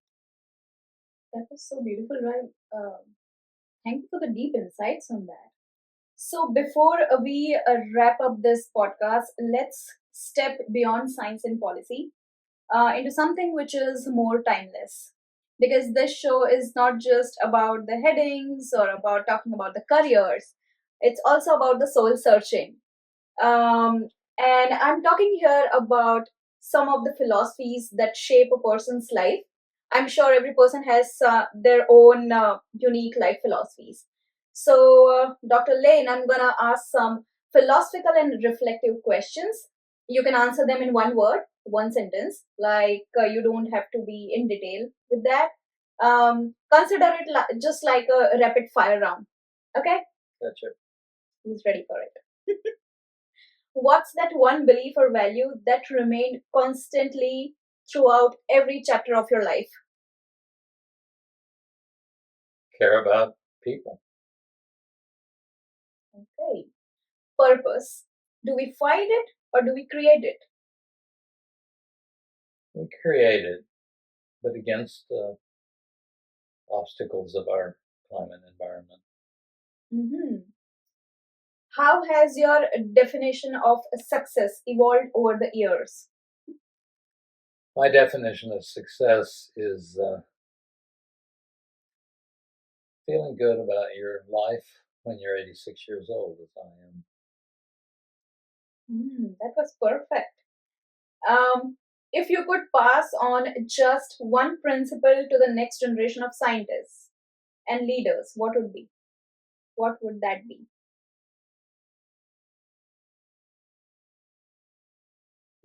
that was so beautiful, right? Thank you for the deep insights on that. So, before we wrap up this podcast, let's step beyond science and policy into something which is more timeless. Because this show is not just about the headings or about talking about the careers, it's also about the soul searching. Um, and I'm talking here about some of the philosophies that shape a person's life. I'm sure every person has their own unique life philosophies. So, Dr. Lane, I'm going to ask some philosophical and reflective questions. You can answer them in one word, one sentence, like you don't have to be in detail with that. Consider it just like a rapid fire round. Okay? Gotcha. He's ready for it. What's that one belief or value that remained constantly throughout every chapter of your life? Care about people. Okay. Purpose. Do we find it or do we create it? We create it, but against the obstacles of our climate environment. Mm-hmm. How has your definition of success evolved over the years? My definition of success is feeling good about your life when you're 86 years old, as I am. That was perfect. If you could pass on just one principle to the next generation of scientists and leaders, what would be? What would that be?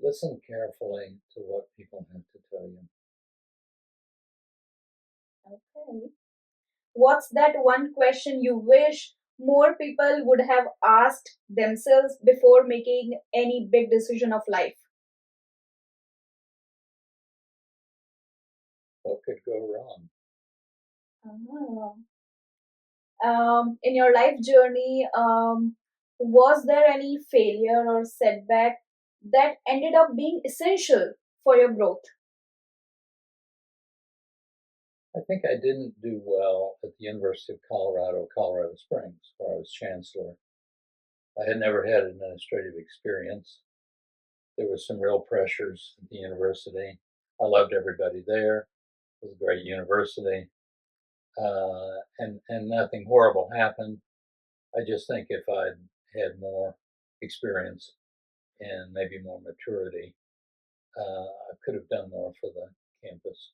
Listen carefully to what people have to tell you. Okay. What's that one question you wish more people would have asked themselves before making any big decision of life? What could go wrong? Ah. In your life journey, was there any failure or setback that ended up being essential for your growth? I think I didn't do well at the University of Colorado, Colorado Springs, where I was chancellor. I had never had administrative experience. There was some real pressures at the university. I loved everybody there. It was a great university, and nothing horrible happened. I just think if I'd had more experience and maybe more maturity, I could have done more for the campus.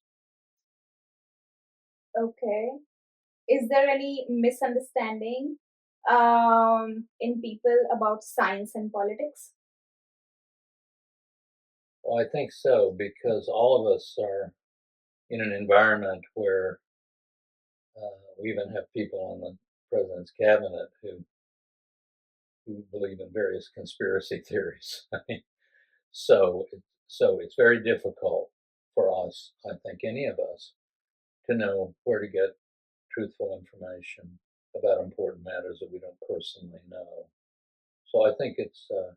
Okay. Is there any misunderstanding in people about science and politics? Well, I think so, because all of us are in an environment where we even have people on the president's cabinet who believe in various conspiracy theories. so, so it's very difficult for us, I think, any of us, to know where to get truthful information about important matters that we don't personally know. So I think it's a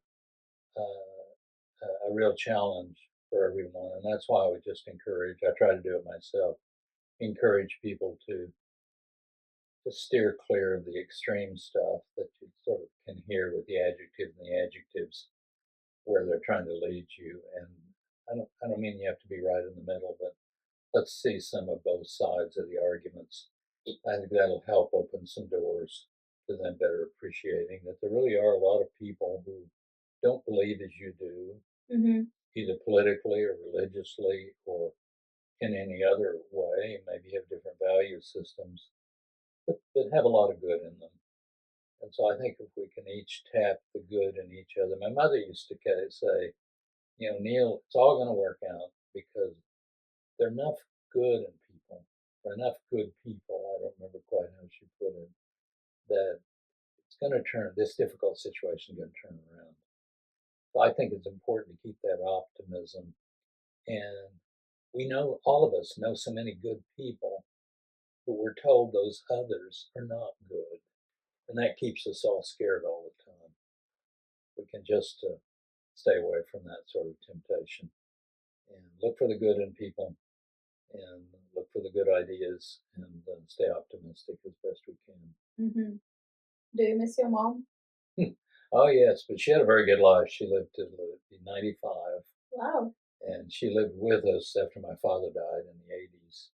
real challenge for everyone, and that's why I would just encourage. I try to do it myself. Encourage people to steer clear of the extreme stuff that you sort of can hear with the adjective and the adjectives, where they're trying to lead you. And I don't mean you have to be right in the middle, but let's see some of both sides of the arguments. I think that'll help open some doors to then better appreciating that there really are a lot of people who don't believe as you do, either politically or religiously or in any other way, maybe have different value systems, but have a lot of good in them. And so I think if we can each tap the good in each other, my mother used to say, Neal, it's all going to work out because there are enough good in people, or enough good people, I don't remember quite how she put it, that it's going to turn, this difficult situation going to turn around. So I think it's important to keep that optimism. And we know, all of us know so many good people, but we're told those others are not good. And that keeps us all scared all the time. We can just stay away from that sort of temptation and look for the good in people and look for the good ideas and stay optimistic as best we can. Do you miss your mom? Oh, yes, but she had a very good life. She lived to be 95. Wow. And she lived with us after my father died in the 80s,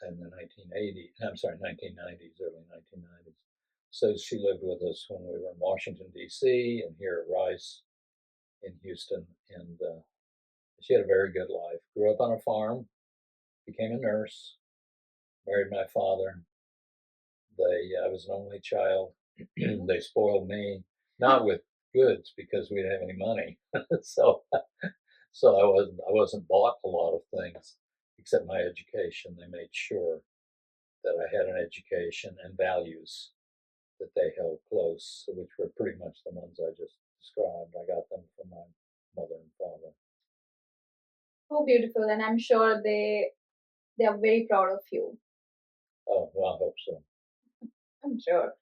in the 1990s, early 1990s. So she lived with us when we were in Washington, D.C., and here at Rice in Houston. And she had a very good life. Grew up on a farm, became a nurse, married my father. I was an only child. They spoiled me, not with goods because we didn't have any money. so so I wasn't bought a lot of things except my education. They made sure that I had an education and values that they held close, which were pretty much the ones I just described. I got them from my mother and father. Oh, beautiful. And I'm sure they are very proud of you. Oh, well, I hope so. I'm sure.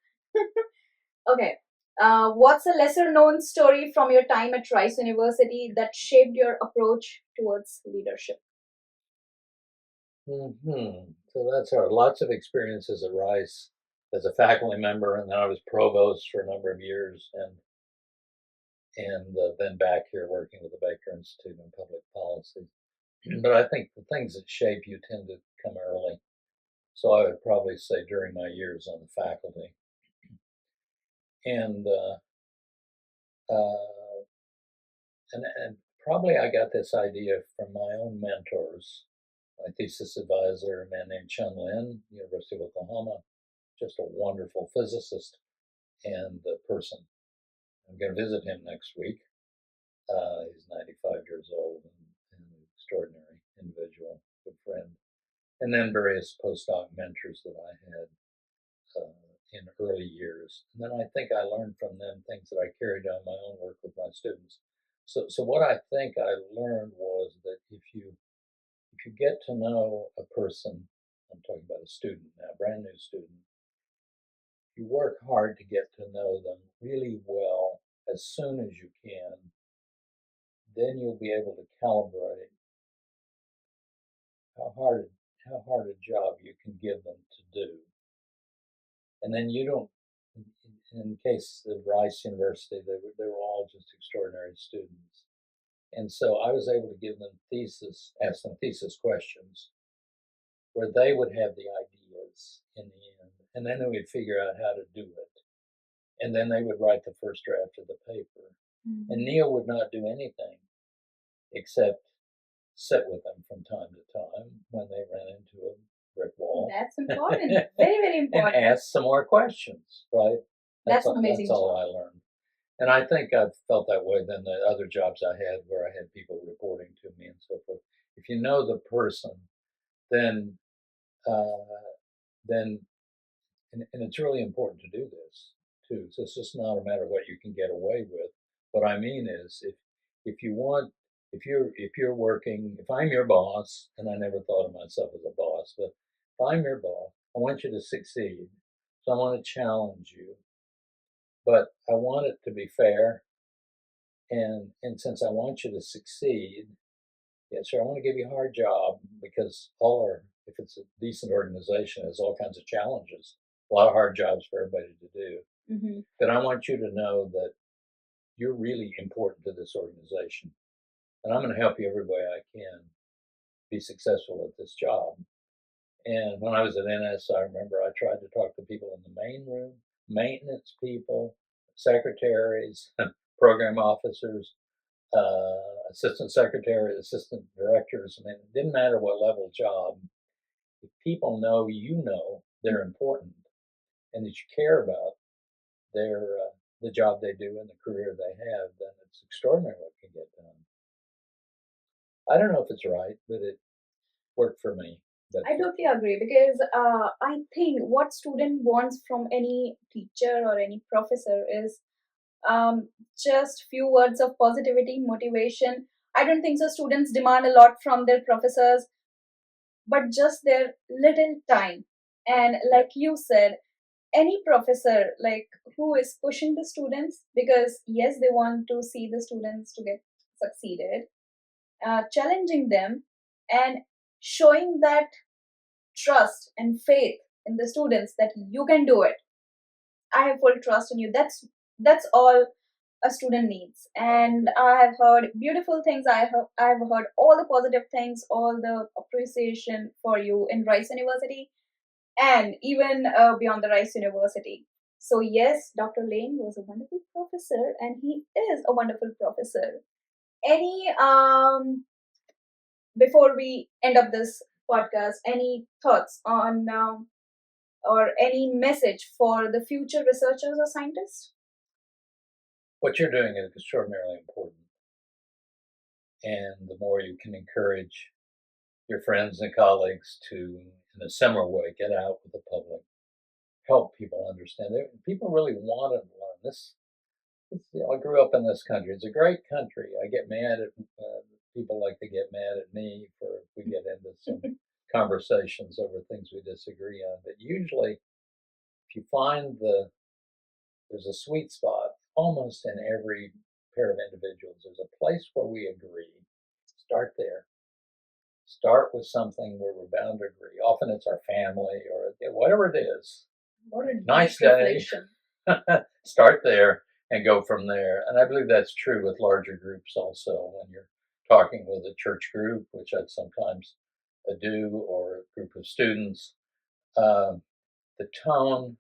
Okay. What's a lesser known story from your time at Rice University that shaped your approach towards leadership? So that's hard. Lots of experiences at Rice as a faculty member, and then I was provost for a number of years, and then back here working with the Baker Institute in public policy. But I think the things that shape you tend to come early. So I would probably say during my years on the faculty, and uh, and probably I got this idea from my own mentors. My thesis advisor, a man named Neal Lane, University of Oklahoma, just a wonderful physicist and person. I'm going to visit him next week. He's 95 years old and an extraordinary individual, good friend. And then various postdoc mentors that I had in early years. And then I think I learned from them things that I carried on my own work with my students. So what I think I learned was that if you get to know a person, I'm talking about a student now, brand new student, you work hard to get to know them really well as soon as you can, then you'll be able to calibrate how hard a job you can give them to do. And then you don't, in the case of Rice University, they were all just extraordinary students. And so I was able to give them ask them thesis questions where they would have the ideas in the end. And then they would figure out how to do it. And then they would write the first draft of the paper. And Neal would not do anything except sit with them from time to time when they ran into a brick wall. That's important. Very, very important. And ask some more questions, right? That's an amazing That's all I learned. And I think I've felt that way than the other jobs I had where I had people reporting to me and so forth. If you know the person, then and it's really important to do this too. So it's just not a matter of what you can get away with. What I mean is if you want if you're working, if I'm your boss, and I never thought of myself as a boss, but if I'm your boss, I want you to succeed. So I want to challenge you. But I want it to be fair. And since I want you to succeed, yeah, sure, I want to give you a hard job because if it's a decent organization, there's all kinds of challenges, a lot of hard jobs for everybody to do. But I want you to know that you're really important to this organization. And I'm going to help you every way I can be successful at this job. And when I was at NS, I remember I tried to talk to people in the main room. maintenance people, secretaries, program officers, assistant secretaries, assistant directors. I mean, it didn't matter what level job. If people know you know they're important and that you care about their the job they do and the career they have, then it's extraordinary what can get done. I don't know if it's right, but it worked for me. But I totally agree because I think what student wants from any teacher or any professor is just few words of positivity, motivation. I don't think so. Students demand a lot from their professors, but just their little time. And like you said, any professor like who is pushing the students because yes, they want to see the students to get succeeded, challenging them and showing that trust and faith in the students that you can do it. I have full trust in you. That's all a student needs. And I have heard beautiful things. I've heard all the positive things, all the appreciation for you in Rice University and even beyond the Rice University. So yes, Dr. Lane was a wonderful professor and he is a wonderful professor. Any before we end up this podcast, any thoughts on or any message for the future researchers or scientists? what you're doing is extraordinarily important. And the more you can encourage your friends and colleagues to, in a similar way, get out with the public, help people understand it. People really want to learn this. I grew up in this country. It's a great country. I get mad at people like to get mad at me for if we get into some conversations over things we disagree on. But usually, if you find there's a sweet spot almost in every pair of individuals. There's a place where we agree. Start there. Start with something where we're bound to agree. Often it's our family or whatever it is. What a Nice deep day. reflection. Start there and go from there. And I believe that's true with larger groups also. When you're talking with a church group, which I'd sometimes do, or a group of students, the tone,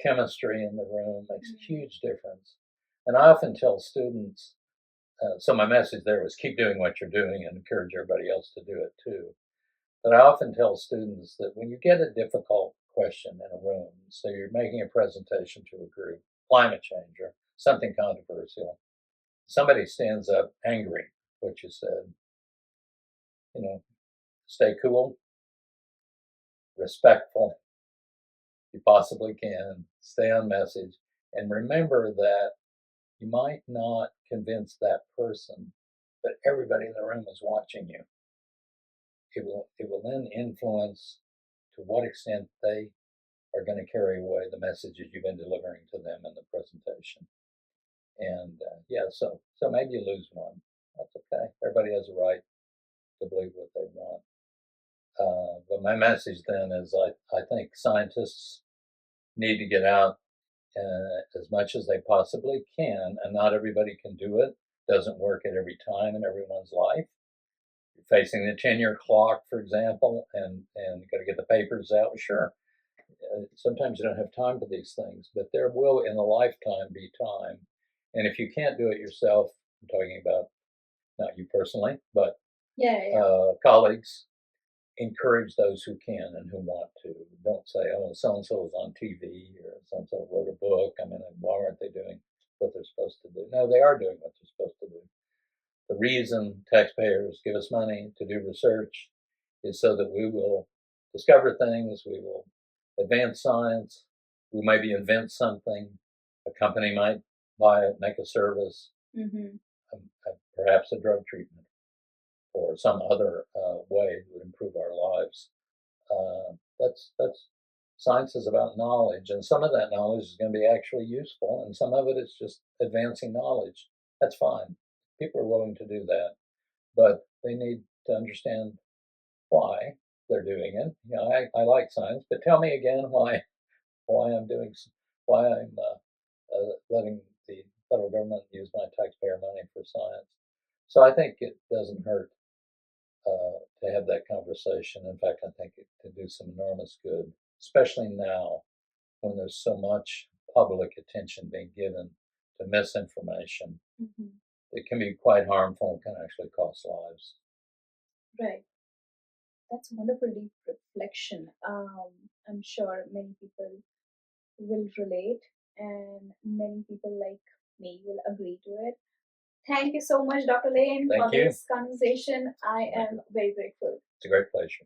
chemistry in the room makes a huge difference. And I often tell students, so my message there was keep doing what you're doing and encourage everybody else to do it too. But I often tell students that when you get a difficult question in a room, so you're making a presentation to a group, climate change or something controversial, somebody stands up angry, what you said, stay cool, respectful, you possibly can, stay on message, and remember that you might not convince that person, but everybody in the room is watching you. It will then influence to what extent they are going to carry away the messages you've been delivering to them in the presentation. And so maybe you lose one. That's okay. Everybody has a right to believe what they want. But my message then is I think scientists need to get out as much as they possibly can, and not everybody can do it. Doesn't work at every time in everyone's life. You're facing the tenure clock, for example, and you got to get the papers out. Sure, sometimes you don't have time for these things, but there will in a lifetime be time. And if you can't do it yourself, I'm talking about not you personally, but colleagues, encourage those who can and who want to. Don't say, oh, so and so was on TV or so and so wrote a book. I mean, why aren't they doing what they're supposed to do? No, they are doing what they're supposed to do. The reason taxpayers give us money to do research is so that we will discover things, we will advance science, we maybe invent something, a company might buy it, make a service, perhaps a drug treatment or some other way that would improve our lives. That's science is about knowledge, and some of that knowledge is going to be actually useful, and some of it is just advancing knowledge. That's fine. People are willing to do that, but they need to understand why they're doing it. I like science, but tell me again why I'm doing why I'm letting the federal government use my taxpayer money for science. So I think it doesn't hurt to have that conversation. In fact, I think it could do some enormous good, especially now when there's so much public attention being given to misinformation, it can be quite harmful and can actually cost lives. Right. That's wonderful deep reflection. I'm sure many people will relate, and many people like me will agree to it. Thank you so much, Dr. Lane, Thank for you. this conversation. I Thank am you. very grateful. It's a great pleasure.